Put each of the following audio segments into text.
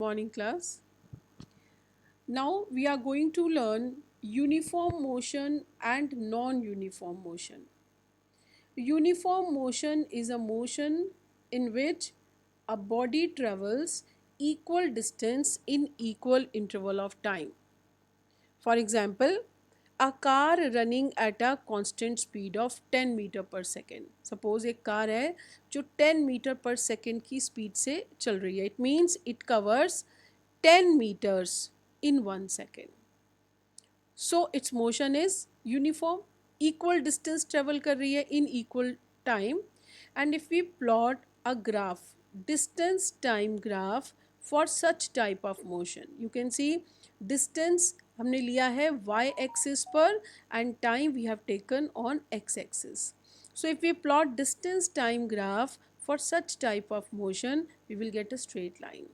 Morning class. Now we are going to learn uniform motion and non-uniform motion. Uniform motion is a motion in which a body travels equal distance in equal interval of time. For example, a car running at a constant speed of 10 metre per second. Suppose एक car है जो 10 metre per second की speed से चल रही है. It means it covers 10 meters in 1 second. So its motion is uniform, equal distance travel कर रही है in equal time. And if we plot a graph, distance time graph for such type of motion, you can see distance हमने लिया है y axis पर and time we have taken on x axis. So if we plot distance time graph for such type of motion, we will get a straight line.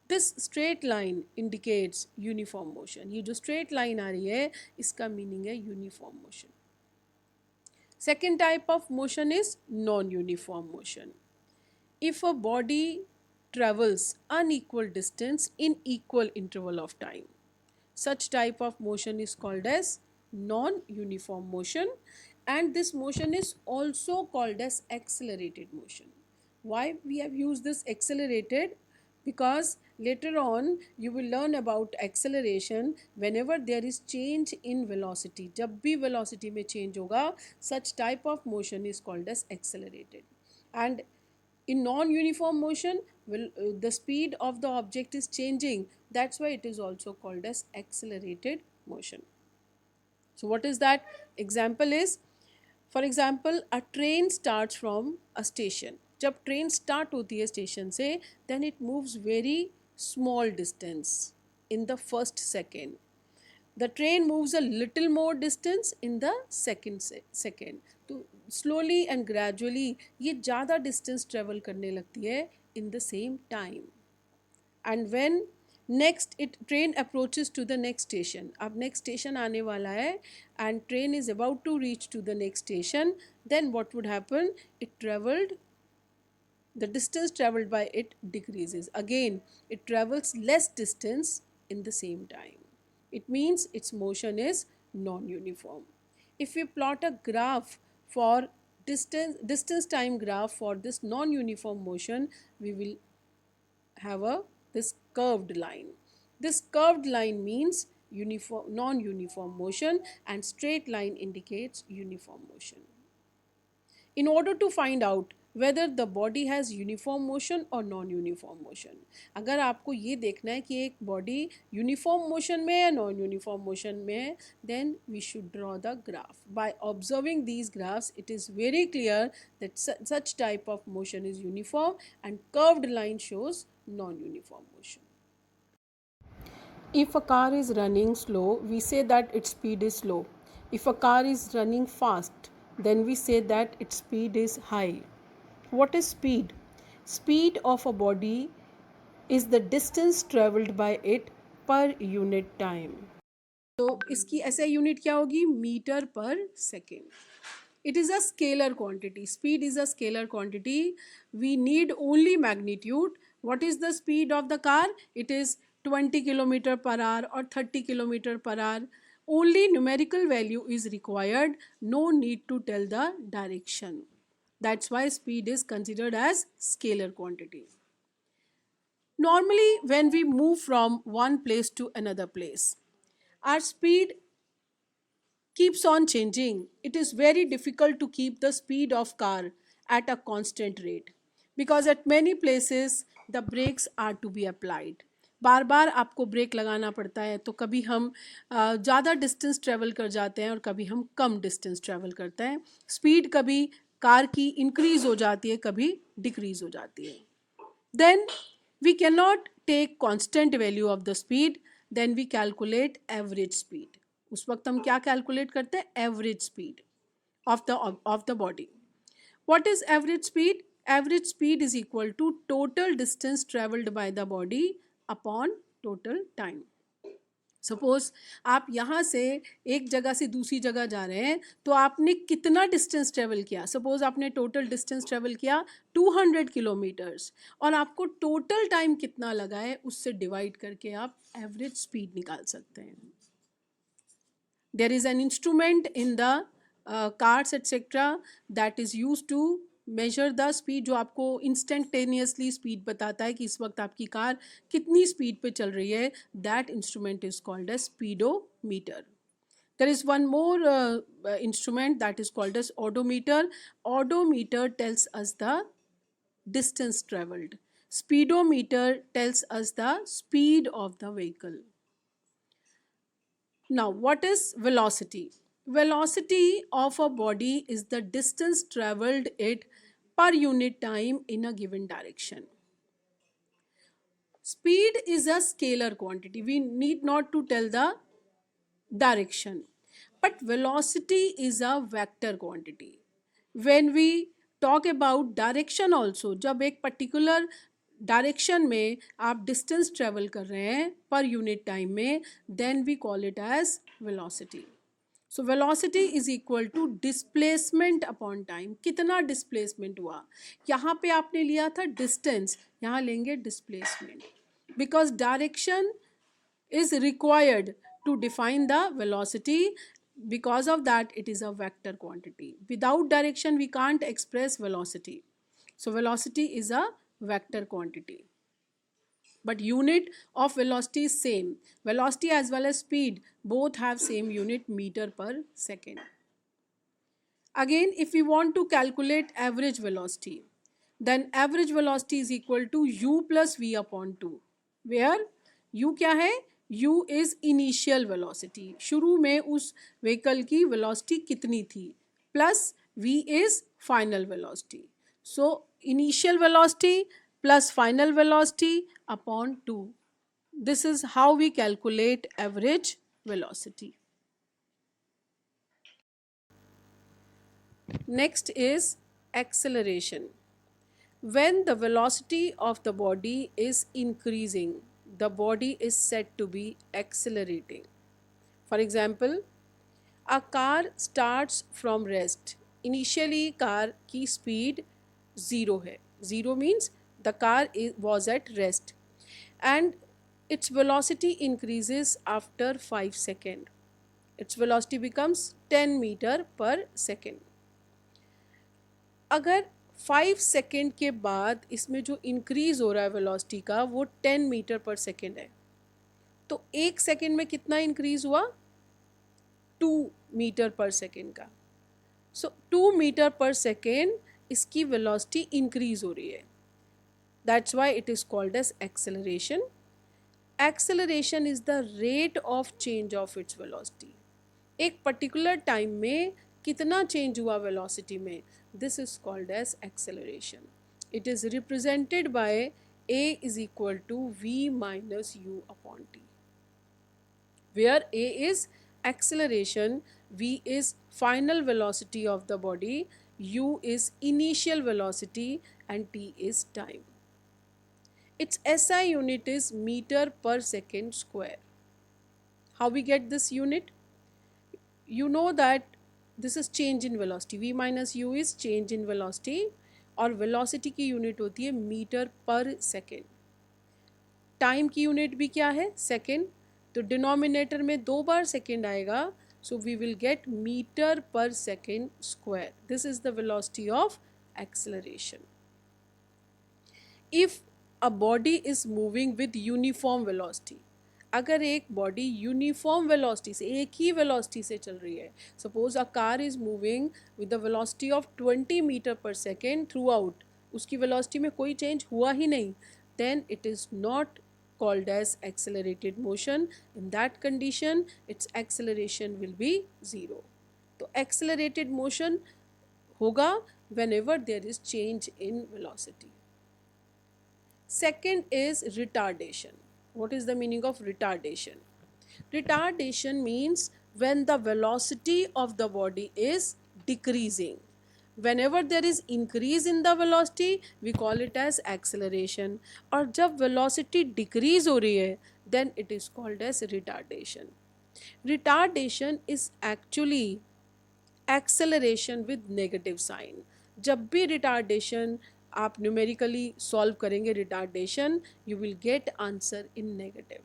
This straight line indicates uniform motion. ये जो straight line आ रही है इसका meaning है uniform motion. Second type of motion is non uniform motion. If a body travels unequal distance in equal interval of time, such type of motion is called as non-uniform motion, and this motion is also called as accelerated motion. Why we have used this accelerated? Because later on you will learn about acceleration whenever there is change in velocity. जब भी velocity में change होगा, such type of motion is called as accelerated. And in non-uniform motion, the speed of the object is changing. That's why it is also called as accelerated motion. So what is that? Example is, for example a train start from a station. जब train start होती है station से, then it moves very small distance in the first second. The train moves a little more distance in the second. तो slowly and gradually ये ज़्यादा distance travel करने लगती है in the same time. And when next it train approaches to the next station. अब next station आने वाला है and train is about to reach to the next station. Then what would happen? It travelled, the distance traveled by it decreases. Again, it travels less distance in the same time. It means its motion is non-uniform. If we plot a graph for distance time graph for this non-uniform motion, we will have this curved line. This curved line means uniform, non-uniform motion, and straight line indicates uniform motion. In order to find out whether the body has uniform motion or non-uniform motion, अगर आपको ये देखना है कि एक body uniform motion में है non uniform motion में है, then we should draw the graph. By observing these graphs, it is very clear that such type of motion is uniform and curved line shows non-uniform motion. If a car is running slow, we say that its speed is slow. If a car is running fast, then we say that its speed is high. What is speed? Speed of a body is the distance traveled by it per unit time. तो इसकी ऐसे unit क्या होगी? Metre per second. It is a scalar quantity. Speed is a scalar quantity. We need only magnitude. What is the speed of the car? It is 20 km per hour or 30 km per hour. Only numerical value is required. No need to tell the direction. That's why speed is considered as scalar quantity. Normally, when we move from one place to another place, our speed keeps on changing. It is very difficult to keep the speed of car at a constant rate because at many places the brakes are to be applied. बार बार आपको break लगाना पड़ता है. तो कभी हम ज़्यादा distance travel कर जाते हैं और कभी हम कम डिस्टेंस ट्रेवल करते हैं. स्पीड कभी कार की इंक्रीज हो जाती है, कभी डिक्रीज हो जाती है. Then we can not take constant value of the speed. Then we calculate average speed. उस वक्त हम क्या कैलकुलेट करते हैं? Average speed of the body. What is average speed? Average speed is equal to total distance travelled by the body upon total time. Suppose आप यहाँ से एक जगह से दूसरी जगह जा रहे हैं, तो आपने कितना डिस्टेंस ट्रेवल किया? सपोज आपने टोटल डिस्टेंस ट्रेवल किया 200 किलोमीटर्स, और आपको टोटल टाइम कितना लगा है उससे डिवाइड करके आप एवरेज स्पीड निकाल सकते हैं. There is an instrument in the cars etc. that is used to measure the speed, जो आपको instantaneously speed बताता है कि इस वक्त आपकी कार कितनी speed पे चल रही है. That instrument is called as speedometer. There is one more instrument that is called as odometer. Odometer tells us the distance traveled. Speedometer tells us the speed of the vehicle. Now, what is velocity? Velocity of a body is the distance traveled it per unit time in a given direction. Speed is a scalar quantity. We need not to tell the direction. But velocity is a vector quantity. When we talk about direction also, जब एक particular direction में आप distance travel कर रहे हैं पर unit time में, then we call it as velocity. So velocity is equal to displacement upon time. कितना डिस्प्लेसमेंट हुआ? यहाँ पे आपने लिया था डिस्टेंस, यहाँ लेंगे displacement, because direction is required to define the velocity. Because of that it is a vector quantity. Without direction we can't express velocity. So velocity is a vector quantity, but unit of velocity is same. Velocity as well as speed both have same unit, meter per second. Again, if we want to calculate average velocity, then average velocity is equal to u plus v upon 2, where u क्या है? u is initial velocity, शुरू में उस vehicle की velocity कितनी थी, plus v is final velocity. So initial velocity plus final velocity upon 2. This is how we calculate average velocity. Next is acceleration. When the velocity of the body is increasing, the body is said to be accelerating. For example, a car starts from rest. Initially car की speed 0 है. 0 means the car was at rest, and its velocity increases after 5 seconds. Its velocity becomes 10 meter per second. अगर 5 second के बाद इसमें जो increase हो रहा है वेलोसिटी का वो 10 मीटर पर सेकेंड है, तो एक सेकेंड में कितना इंक्रीज हुआ? 2 मीटर पर सेकेंड का. सो 2 मीटर पर सेकेंड इसकी वेलोसिटी इंक्रीज हो रही है. That's why it is called as acceleration. Acceleration is the rate of change of its velocity. एक पर्टिकुलर टाइम में कितना चेंज हुआ वेलोसिटी में, this is called as acceleration. It is represented by a is equal to v minus u upon t, where a is acceleration, v is final velocity of the body, u is initial velocity, and t is time. Its SI unit is meter per second square. How we get this unit? You know that this is change in velocity. v minus you is change in velocity, और velocity की unit होती है metre per second. Time की unit भी क्या है? Second. तो denominator में 2 बार सेकेंड आएगा, so we will get meter per second square. This is the velocity of acceleration. If a body is moving with uniform velocity, अगर एक बॉडी यूनिफॉर्म वेलोसिटी से, एक ही वेलोसिटी से चल रही है, suppose a car is moving with the velocity of 20 metre per second throughout, उसकी velocity में कोई चेंज हुआ ही नहीं, then it is not called as accelerated motion. In that condition its acceleration will be 0. तो accelerated motion होगा whenever there is change in velocity. Second is retardation. What is the meaning of retardation? Retardation means when the velocity of the body is decreasing. whenever there is increase in the velocity we call it as acceleration, और जब velocity decrease हो रही है then it is called as retardation. Retardation is actually acceleration with negative sign. जब भी retardation आप numerically solve करेंगे retardation, you will get answer in negative.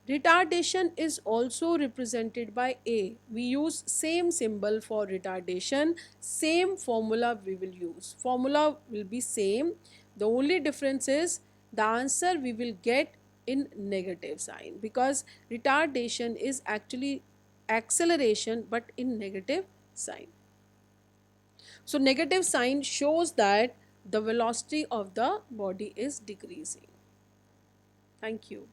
Retardation is also represented by A. We use same symbol for retardation, same formula we will use. Formula will be same. The only difference is the answer we will get in negative sign, because retardation is actually acceleration but in negative sign. So negative sign shows that the velocity of the body is decreasing. Thank you.